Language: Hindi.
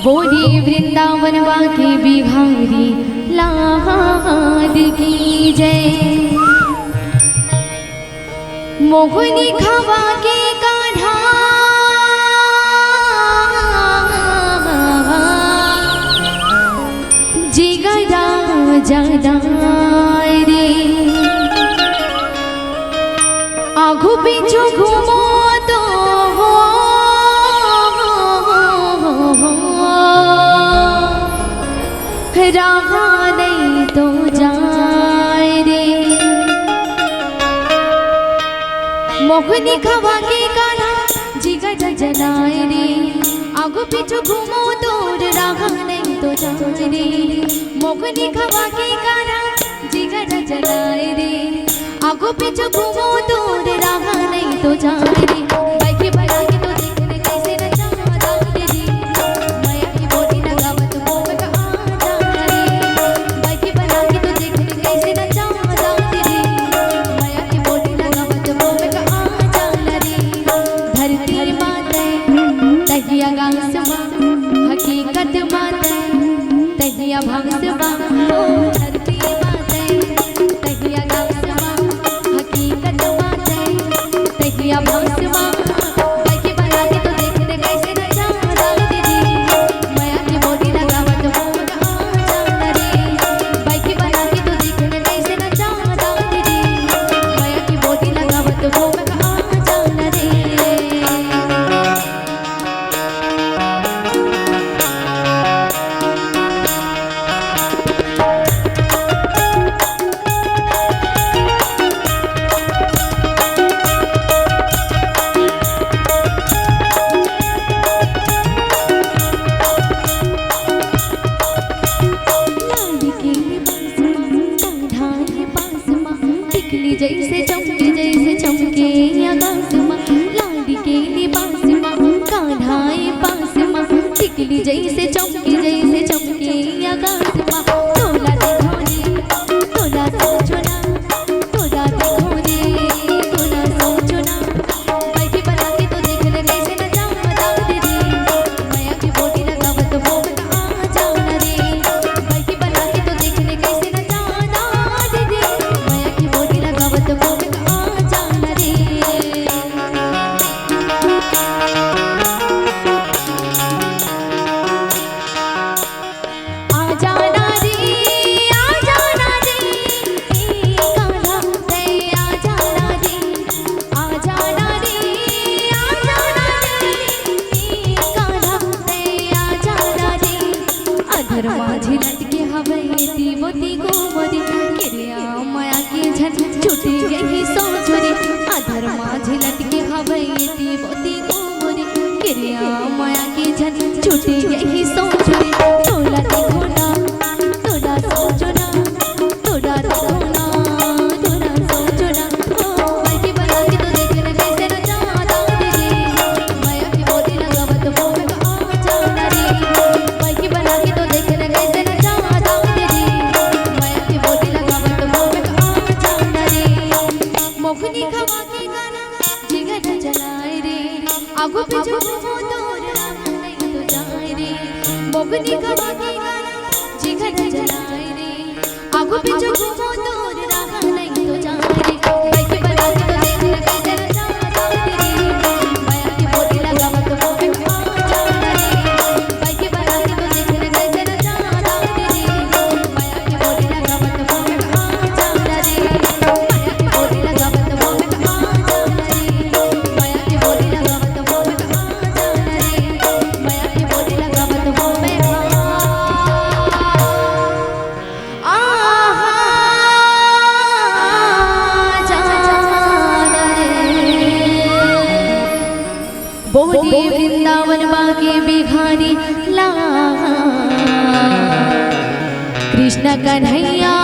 बोली वृंदावन बाके बिहारी लाल की जय। मोहनी खवा के कान्हा जिगरा जदाय रे। आगू पीछू घूमो तो रहा नहीं तो जाए रे। मोहनी खवा के कान्हा जिगर जलाए रे। आगू पीछू घूमो तो रहा नहीं तो जाए रे। मोहनी खवा के कान्हा जिगर जलाए रे। आगू पीछू घूमो तो रहा नहीं तो जाए रे। बाइक बना के तो देखने कैसे नचा दाऊद रे। माया की बोली लगावत मोह का आजा रे। बाइक बना के तो देखने कैसे नचा दाऊद रे। माया की बोली लगावत मोह का आजा रे। धरती माते तहिया गांसवा हकीकत माते तहिया भांसवा। धरती माते तहिया गांसवा हकीकत माते तहिया भांसवा। बाइक बना के तो देखने कैसे नचा दाऊद रे। माया की बोली लगावत मोह का आजा रे। बाइक बना के तो देखने कैसे नचा दाऊद रे। माया की बोली लगावत मोह का आजा रे। जैसे चमके आकाश माँ लाड़ी के लिबास माँ कान्हाए पास माँ। टिकली जैसे चमके आकाश माँ। तोला देखो रे तोला सोचो ना तोला देखो रे तोला सोचो ना। बाइक बना के तो देखने कैसे नचा दाऊद रे। माया की बोली लगावत मोह का आजा रे। बाइक बना के तो देखने कैसे नचा दाऊद रे। माया की बोली लगावत मोह का आजा रे। आजा रे आजा रे कान्हा रे। आजा रे आजा रे कान्हा रे। आजा रे अधर माझी लटके हवे दीवती गोमरी। किरिया माया के झट छूटी गई सोच रे। अधर माझी लटके हवे दीवती गोमरी। किरिया माया के झट छूटी गई सोच रे। तोला देखो ना तोला सोचो ना तोला देखो ना तोला सोचो ना। बाइक बना के तो देखने कैसे नचा दाऊद रे। माया की बोली लगावत मोह का आजा रे। बाइक बना के तो देखने कैसे नचा दाऊद रे। माया की बोली लगावत मोह का आजा रे। मोहनी खवा के गाना जिगर जलाए रे। आगू पीछू घूमो तो रहा नहीं तो जाए रे। मोहनी खवा के गाना जिगर जलाए रे। आगू पीछू घूमो तो रहा नहीं तो जाए रे। बाइक बना के तो देखने कैसे नचा दाऊद रे। माया की बोली लगावत मोह का आजा रे। बाइक बना के तो देखने कैसे नचा दाऊद रे। माया की बोली लगावत मोह का आजा रे। माया की बोली लगावत मोह का आजा रे। माया की बोली लगावत मोह का आजा रे। माया की बोली लगावत मोह में बोली वृंदावन बाके बिहारी लाल कृष्ण कन्हैया